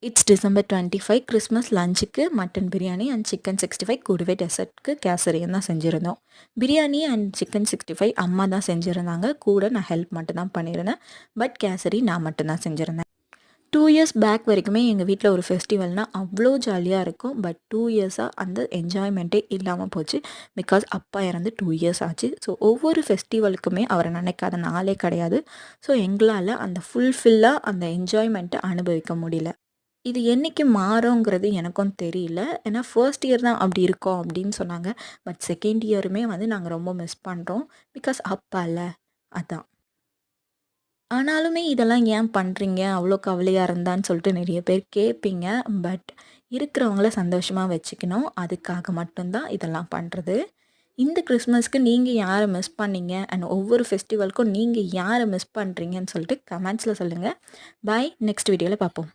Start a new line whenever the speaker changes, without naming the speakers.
It's December 25 Christmas லஞ்சுக்கு mutton biryani and chicken 65 கூடவே டெசர்ட்க்கு கேசரியும் தான் செஞ்சுருந்தோம். பிரியாணி அண்ட் சிக்கன் 65 அம்மா தான் செஞ்சுருந்தாங்க. கூட நான் ஹெல்ப் மட்டும் தான் பண்ணியிருந்தேன். பட் கேசரி நான் மட்டும் தான் செஞ்சுருந்தேன். 2 இயர்ஸ் பேக் வரைக்குமே எங்கள் வீட்டில் ஒரு ஃபெஸ்டிவல்னால் அவ்வளோ ஜாலியாக இருக்கும். பட் 2 இயர்ஸாக அந்த என்ஜாய்மெண்ட்டே இல்லாமல் போச்சு. பிகாஸ் அப்பா இறந்து 2 இயர்ஸ் ஆச்சு. ஸோ ஒவ்வொரு ஃபெஸ்டிவலுக்குமே அவரை நினைக்காத நாளே கிடையாது. ஸோ எங்களால் அந்த ஃபுல்ஃபில்லாக அந்த என்ஜாய்மெண்ட்டை அனுபவிக்க முடியல. இது என்னைக்கு மாறுங்கிறது எனக்கும் தெரியல. ஏன்னா ஃபர்ஸ்ட் இயர் தான் அப்படி இருக்கோம் அப்படின்னு சொன்னாங்க. பட் செகண்ட் இயருமே வந்து நாங்கள் ரொம்ப மிஸ் பண்ணுறோம். பிகாஸ் அப்பா இல்ல. அதான். ஆனாலுமே இதெல்லாம் ஏன் பண்ணுறீங்க? அவ்வளோ கவலையா இருந்தான்னு சொல்லிட்டு நிறைய பேர் கேட்பீங்க. பட் இருக்கிறவங்கள சந்தோஷமா வச்சுக்கணும். அதுக்காக மட்டும் தான் இதெல்லாம் பண்ணுறது. இந்த கிறிஸ்மஸ்க்கு நீங்க யார மிஸ் பண்ணீங்க? அண்ட் ஒவ்வொரு ஃபெஸ்டிவலுக்கும் நீங்க யார மிஸ் பண்றீங்கன்னு சொல்லிட்டு கமெண்ட்ஸ்ல சொல்லுங்க. பாய். நெக்ஸ்ட் வீடியோல பார்ப்போம்.